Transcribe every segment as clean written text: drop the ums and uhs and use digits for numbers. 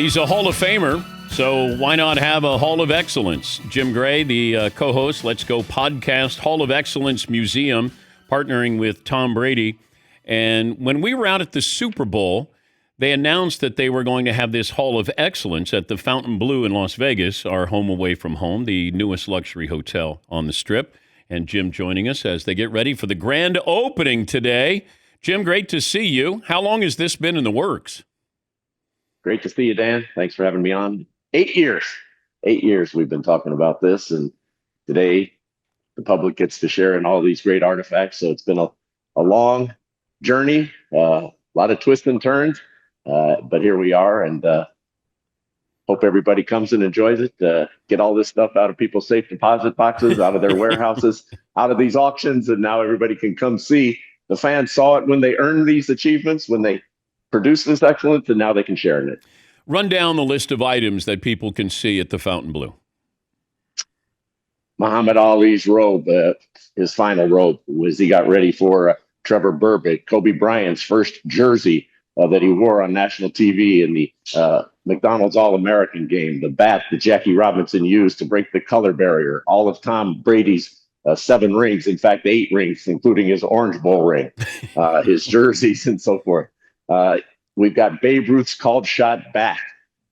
He's a Hall of Famer, so why not have a Hall of Excellence? Jim Gray, the co-host, Let's Go podcast, Hall of Excellence Museum, partnering with Tom Brady. And when we were out at the Super Bowl, they announced that they were going to have this Hall of Excellence at the Fontainebleau in Las Vegas, our home away from home, the newest luxury hotel on the Strip. And Jim joining us as they get ready for the grand opening today. Jim, great to see you. How long has this been in the works? Great to see you, Dan. Thanks for having me on. 8 years. 8 years we've been talking about this, and today the public gets to share in all these great artifacts. So it's been a long journey, a lot of twists and turns, but here we are, and hope everybody comes and enjoys it. Get all this stuff out of people's safe deposit boxes, out of their warehouses, out of these auctions, and now everybody can come see. The fans saw it when they earned these achievements, when they produced this excellence, and now they can share in it. Run down the list of items that people can see at the Fontainebleau. Muhammad Ali's robe, his final robe, was he got ready for Trevor Burbick. Kobe Bryant's first jersey that he wore on national TV in the McDonald's All-American game. The bat that Jackie Robinson used to break the color barrier. All of Tom Brady's 7 rings, in fact, 8 rings, including his Orange Bowl ring, his jerseys, and so forth. We've got Babe Ruth's called shot bat.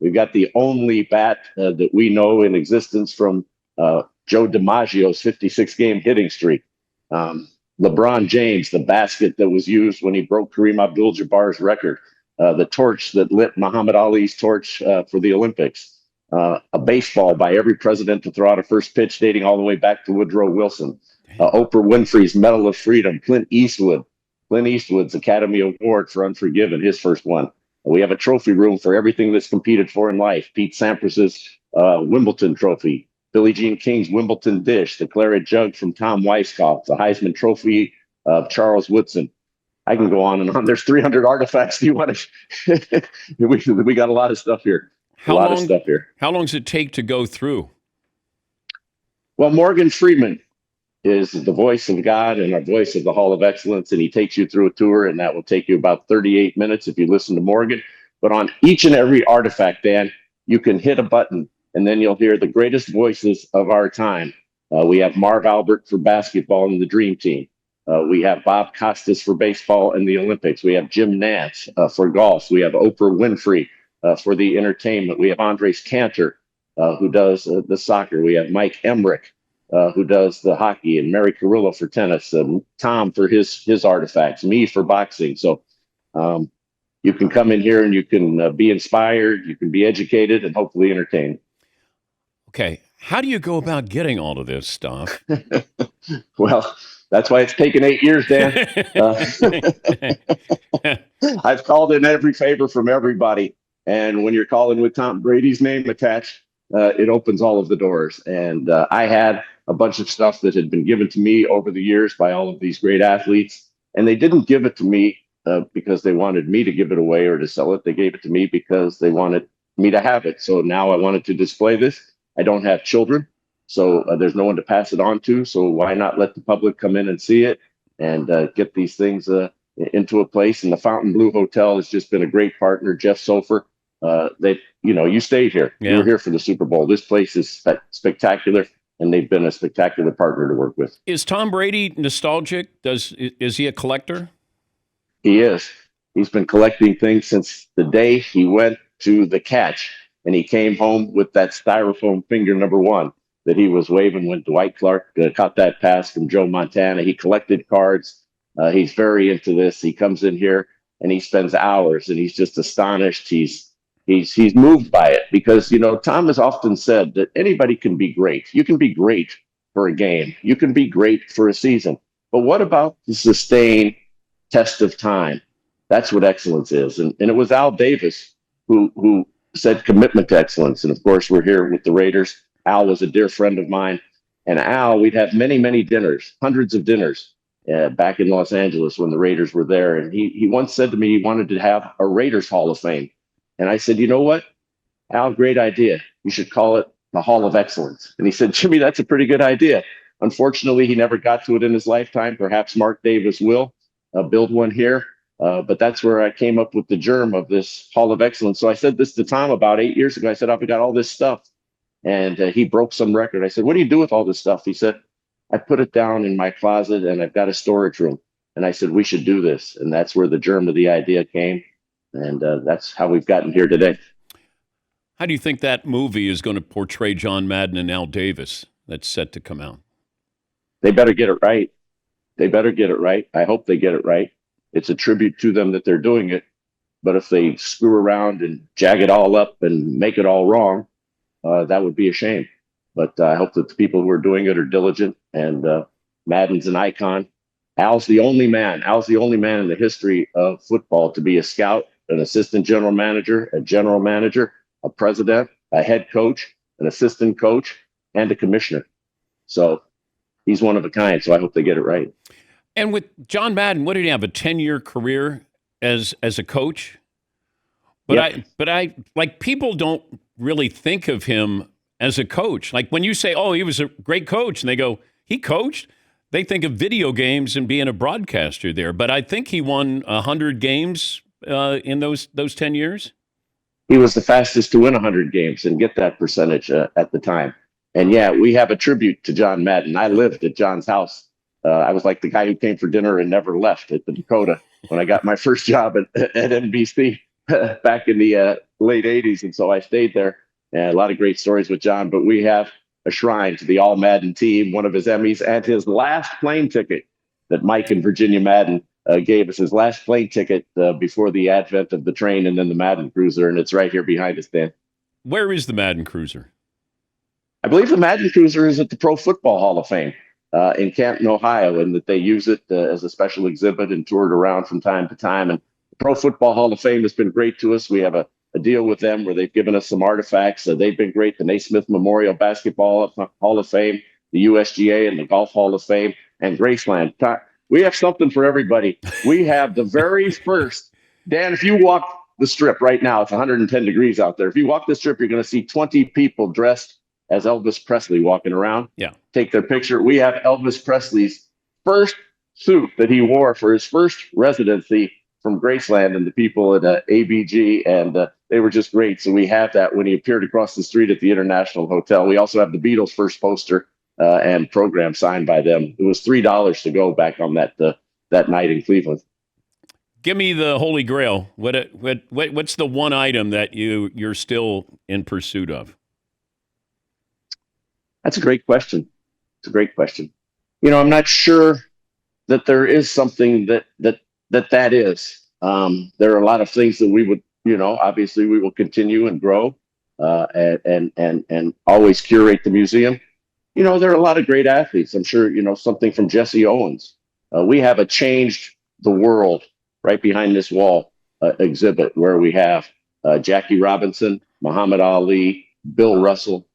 We've got the only bat that we know in existence from Joe DiMaggio's 56-game hitting streak. LeBron James, the basket that was used when he broke Kareem Abdul-Jabbar's record. The torch that lit Muhammad Ali's torch for the Olympics. A baseball by every president to throw out a first pitch dating all the way back to Woodrow Wilson. Oprah Winfrey's Medal of Freedom. Clint Eastwood's Academy Award for Unforgiven, his first one. We have a trophy room for everything that's competed for in life. Pete Sampras's Wimbledon trophy, Billie Jean King's Wimbledon dish, the claret jug from Tom Weiskopf, the Heisman Trophy of Charles Woodson. I can go on and on. There's 300 artifacts. Do you want to? we got a lot of stuff here. How long does it take to go through? Well, Morgan Freeman is the voice of God and our voice of the Hall of Excellence, and he takes you through a tour, and that will take you about 38 minutes if you listen to Morgan. But on each and every artifact, Dan, you can hit a button, and then you'll hear the greatest voices of our time. We have Marv Albert for basketball and the Dream Team. We have Bob Costas for baseball and the Olympics. We have Jim Nantz for golf. We have Oprah Winfrey for the entertainment. We have Andres Cantor, who does the soccer. We have Mike Emmerich, who does the hockey, and Mary Carrillo for tennis, and Tom for his artifacts, me for boxing. So you can come in here and you can be inspired, you can be educated, and hopefully entertained. Okay. How do you go about getting all of this stuff? Well, that's why it's taken 8 years, Dan. I've called in every favor from everybody. And when you're calling with Tom Brady's name attached, it opens all of the doors. And I had a bunch of stuff that had been given to me over the years by all of these great athletes. And they didn't give it to me because they wanted me to give it away or to sell it. They gave it to me because they wanted me to have it. So now I wanted to display this. I don't have children, so there's no one to pass it on to. So why not let the public come in and see it and get these things into a place? And the Fontainebleau Hotel has just been a great partner. Jeff Sofer, you stayed here. Yeah. You were here for the Super Bowl. This place is spectacular, and they've been a spectacular partner to work with. Is Tom Brady nostalgic? Is he a collector? He is. He's been collecting things since the day he went to the catch, and he came home with that styrofoam finger number 1 that he was waving when Dwight Clark caught that pass from Joe Montana. He collected cards. He's very into this. He comes in here and he spends hours, and he's just astonished. He's moved by it because, Tom has often said that anybody can be great. You can be great for a game. You can be great for a season. But what about the sustained test of time? That's what excellence is. And it was Al Davis who said commitment to excellence. And of course, we're here with the Raiders. Al was a dear friend of mine. And Al, we'd have many, many dinners, hundreds of dinners back in Los Angeles when the Raiders were there. And he once said to me he wanted to have a Raiders Hall of Fame. And I said, you know what, Al, great idea. You should call it the Hall of Excellence. And he said, Jimmy, that's a pretty good idea. Unfortunately, he never got to it in his lifetime. Perhaps Mark Davis will build one here. But that's where I came up with the germ of this Hall of Excellence. So I said this to Tom about 8 years ago. I said, I've got all this stuff. And he broke some record. I said, what do you do with all this stuff? He said, I put it down in my closet and I've got a storage room. And I said, we should do this. And that's where the germ of the idea came. And that's how we've gotten here today. How do you think that movie is going to portray John Madden and Al Davis that's set to come out? They better get it right. They better get it right. I hope they get it right. It's a tribute to them that they're doing it. But if they screw around and jag it all up and make it all wrong, that would be a shame. But I hope that the people who are doing it are diligent. And Madden's an icon. Al's the only man. Al's the only man in the history of football to be a scout, an assistant general manager, a president, a head coach, an assistant coach, and a commissioner. So he's one of a kind. So I hope they get it right. And with John Madden, what did he have? A 10-year career as a coach? But Yep. I like people don't really think of him as a coach. Like when you say, "Oh, he was a great coach," and they go, "He coached," they think of video games and being a broadcaster there. But I think he won 100 games in those 10 years. He was the fastest to win 100 games and get that percentage at the time. And yeah, we have a tribute to John Madden. I lived at John's house. I was like the guy who came for dinner and never left at the Dakota when I got my first job at NBC back in the late 80s. And so I stayed there. And a lot of great stories with John. But we have a shrine to the All Madden team, one of his Emmys, and his last plane ticket that Mike and Virginia Madden gave us, his last plane ticket before the advent of the train and then the Madden Cruiser. And it's right here behind us, Dan. Where is the Madden Cruiser? I believe the Madden Cruiser is at the Pro Football Hall of Fame in Canton, Ohio, and that they use it as a special exhibit and tour it around from time to time. And the Pro Football Hall of Fame has been great to us. We have a deal with them where they've given us some artifacts. They've been great. The Naismith Memorial Basketball Hall of Fame, the USGA and the Golf Hall of Fame, and Graceland. We have something for everybody. We have the very first, Dan, if you walk the strip right now, it's 110 degrees out there. If you walk the strip, you're going to see 20 people dressed as Elvis Presley walking around. Yeah. Take their picture. We have Elvis Presley's first suit that he wore for his first residency from Graceland and the people at ABG, and they were just great. So we have that when he appeared across the street at the International Hotel. We also have the Beatles' first poster and program signed by them. It was $3 to go back on that night in Cleveland. Give me the Holy Grail. What's the one item that you're still in pursuit of? That's a great question. It's a great question. I'm not sure that there is something that is. There are a lot of things that we would, obviously we will continue and grow and always curate the museum. There are a lot of great athletes. I'm sure, something from Jesse Owens. We have a Changed the World right behind this wall exhibit where we have Jackie Robinson, Muhammad Ali, Bill Russell,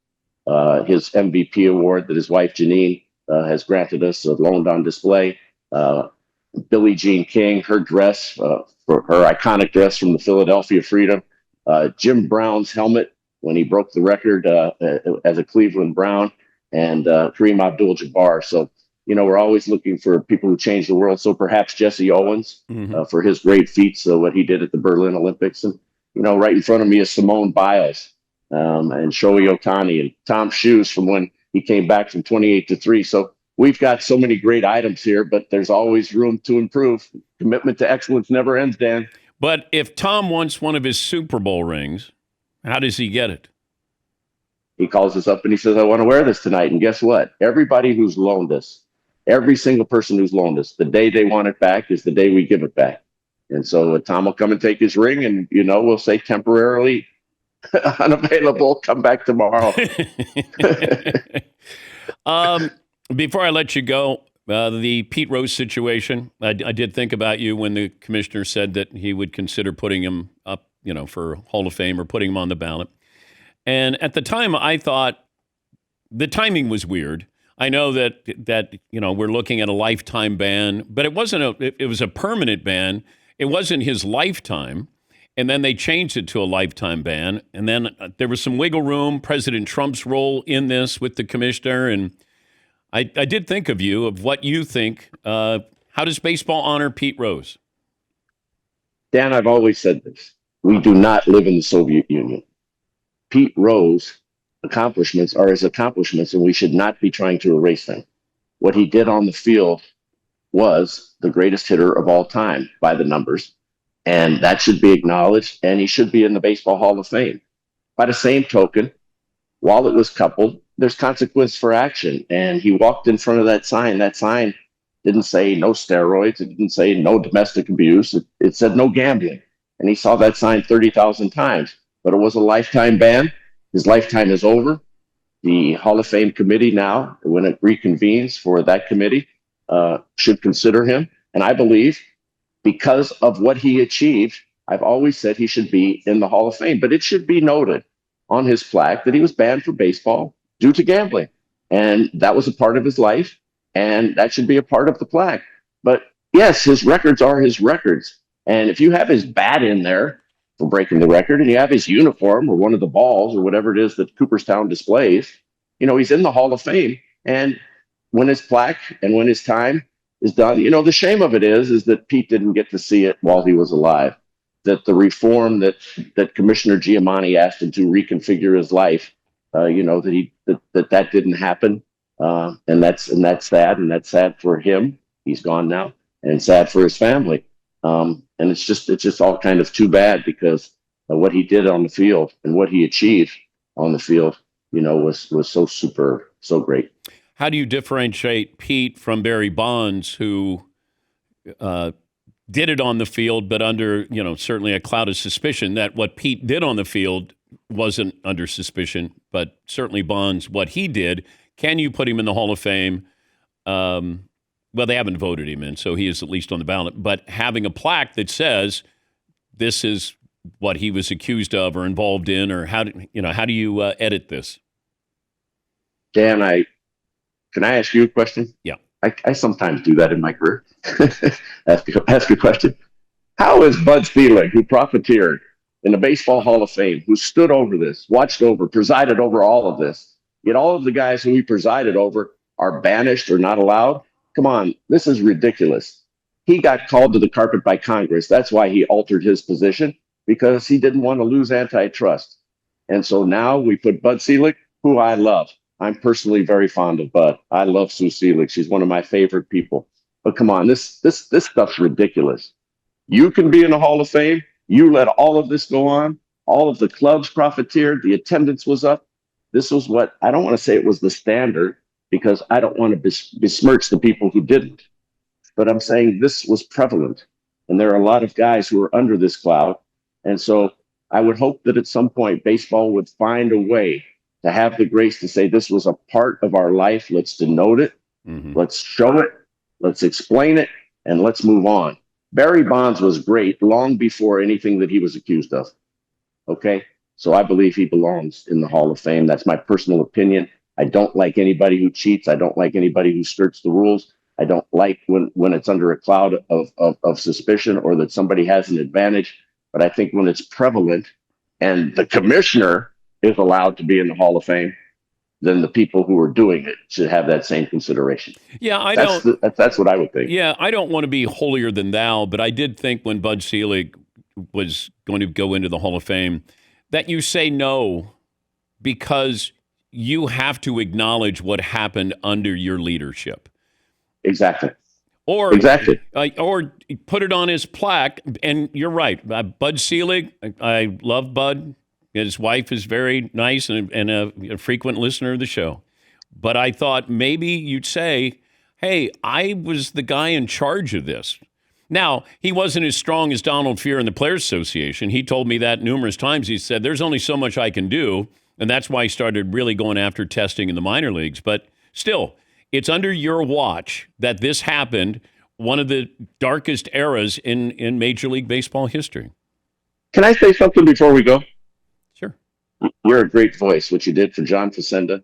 his MVP award that his wife Janine has granted us, loaned on display. Billie Jean King, her dress, for her iconic dress from the Philadelphia Freedom. Jim Brown's helmet when he broke the record as a Cleveland Brown, and Kareem Abdul-Jabbar. So, we're always looking for people who change the world. So perhaps Jesse Owens for his great feats, what he did at the Berlin Olympics. And, right in front of me is Simone Biles and Shohei Ohtani and Tom Shoes from when he came back from 28-3. So we've got so many great items here, but there's always room to improve. Commitment to excellence never ends, Dan. But if Tom wants one of his Super Bowl rings, how does he get it? He calls us up and he says, I want to wear this tonight. And guess what? Everybody who's loaned us, every single person who's loaned us, the day they want it back is the day we give it back. And so Tom will come and take his ring and, we'll say temporarily unavailable, come back tomorrow. Before I let you go, the Pete Rose situation, I did think about you when the commissioner said that he would consider putting him up, for Hall of Fame or putting him on the ballot. And at the time, I thought the timing was weird. I know that we're looking at a lifetime ban, but it wasn't it was a permanent ban. It wasn't his lifetime. And then they changed it to a lifetime ban. And then there was some wiggle room, President Trump's role in this with the commissioner. And I did think of you, of what you think. How does baseball honor Pete Rose? Dan, I've always said this. We do not live in the Soviet Union. Pete Rose's accomplishments are his accomplishments, and we should not be trying to erase them. What he did on the field was the greatest hitter of all time by the numbers, and that should be acknowledged, and he should be in the Baseball Hall of Fame. By the same token, while it was coupled, there's consequence for action, and he walked in front of that sign. That sign didn't say no steroids. It didn't say no domestic abuse. It said no gambling, and he saw that sign 30,000 times, but it was a lifetime ban. His lifetime is over. The Hall of Fame committee now, when it reconvenes for that committee, should consider him. And I believe because of what he achieved, I've always said he should be in the Hall of Fame. But it should be noted on his plaque that he was banned from baseball due to gambling. And that was a part of his life. And that should be a part of the plaque. But yes, his records are his records. And if you have his bat in there for breaking the record, and you have his uniform or one of the balls or whatever it is that Cooperstown displays, he's in the Hall of Fame. And when his plaque and when his time is done, the shame of it is that Pete didn't get to see it while he was alive. That the reform that Commissioner Giamatti asked him to reconfigure his life, that didn't happen, and that's sad, and that's sad for him. He's gone now, and sad for his family. And it's just all kind of too bad because what he did on the field and what he achieved on the field, was so super, so great. How do you differentiate Pete from Barry Bonds, who did it on the field, but under, certainly a cloud of suspicion that what Pete did on the field wasn't under suspicion, but certainly Bonds, what he did, can you put him in the Hall of Fame? Well, they haven't voted him in, so he is at least on the ballot. But having a plaque that says this is what he was accused of or involved in, or how do you edit this? Dan, can I ask you a question? Yeah. I sometimes do that in my career. ask a question. How is Bud Selig, who profiteered in the Baseball Hall of Fame, who stood over this, watched over, presided over all of this, yet all of the guys who he presided over are banished or not allowed? Come on, this is ridiculous. He got called to the carpet by Congress. That's why he altered his position, because he didn't want to lose antitrust. And so now we put Bud Selig, who I love. I'm personally very fond of Bud. I love Sue Selig. She's one of my favorite people. But come on, this stuff's ridiculous. You can be in the Hall of Fame. You let all of this go on. All of the clubs profiteered. The attendance was up. This was what, I don't want to say it was the standard, because I don't want to besmirch the people who didn't. But I'm saying this was prevalent. And there are a lot of guys who are under this cloud. And so I would hope that at some point baseball would find a way to have the grace to say this was a part of our life. Let's denote it. Mm-hmm. Let's show it. Let's explain it. And let's move on. Barry Bonds was great long before anything that he was accused of. Okay? So I believe he belongs in the Hall of Fame. That's my personal opinion. I don't like anybody who cheats. I don't like anybody who skirts the rules. I don't like when it's under a cloud of suspicion or that somebody has an advantage. But I think when it's prevalent and the commissioner is allowed to be in the Hall of Fame, then the people who are doing it should have that same consideration. Yeah, that's what I would think. Yeah, I don't want to be holier than thou, but I did think when Bud Selig was going to go into the Hall of Fame that you say no because you have to acknowledge what happened under your leadership. Exactly. Or put it on his plaque. And you're right. Bud Selig, I love Bud. His wife is very nice and a frequent listener of the show. But I thought maybe you'd say, hey, I was the guy in charge of this. Now, he wasn't as strong as Donald Fear in the Players Association. He told me that numerous times. He said, there's only so much I can do. And that's why he started really going after testing in the minor leagues. But still, it's under your watch that this happened, one of the darkest eras in Major League Baseball history. Can I say something before we go? Sure. You're a great voice, what you did for John Facenda,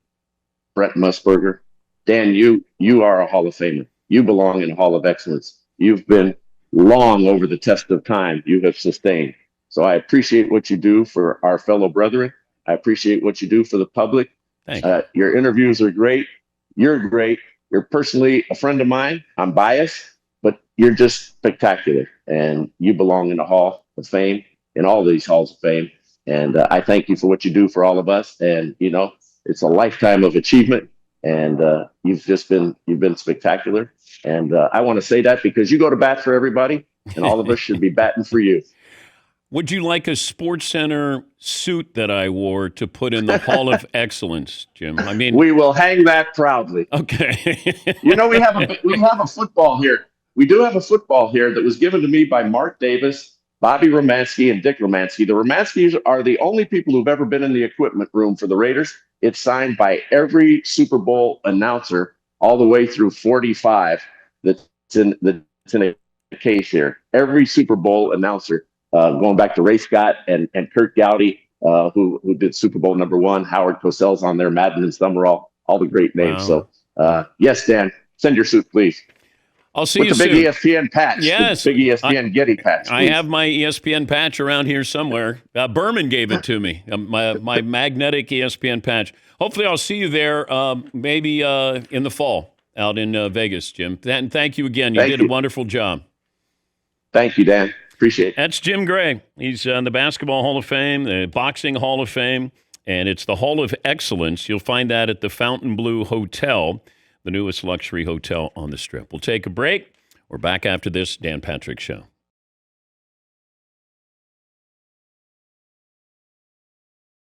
Brett Musburger. Dan, you are a Hall of Famer. You belong in a Hall of Excellence. You've been long over the test of time you have sustained. So I appreciate what you do for our fellow brethren. I appreciate what you do for the public. Thank you. Your interviews are great. You're great. You're personally a friend of mine. I'm biased, but you're just spectacular, and you belong in the Hall of Fame, in all these halls of fame. And I thank you for what you do for all of us. And it's a lifetime of achievement, and you've been spectacular. And I want to say that because you go to bat for everybody, and all of us should be batting for you. Would you like a Sports Center suit that I wore to put in the Hall of Excellence, Jim? I mean, we will hang that proudly. Okay. We have a football here. We do have a football here that was given to me by Mark Davis, Bobby Romansky, and Dick Romansky. The Romanskys are the only people who've ever been in the equipment room for the Raiders. It's signed by every Super Bowl announcer all the way through 45 that's in a case here. Every Super Bowl announcer, going back to Ray Scott and Kurt Gowdy, who did Super Bowl #1. Howard Cosell's on there, Madden and Summerall, all the great names. Wow. So, yes, Dan, send your suit, please. I'll see With you the big soon. ESPN patch. Yes. The big ESPN Getty patch. Please. I have my ESPN patch around here somewhere. Berman gave it to me, my magnetic ESPN patch. Hopefully I'll see you there maybe in the fall out in Vegas, Jim. And thank you again. You did a wonderful job. Thank you, Dan. Appreciate it. That's Jim Gray. He's in the Basketball Hall of Fame, the Boxing Hall of Fame, and it's the Hall of Excellence. You'll find that at the Fontainebleau Hotel, the newest luxury hotel on the Strip. We'll take a break. We're back after this Dan Patrick Show.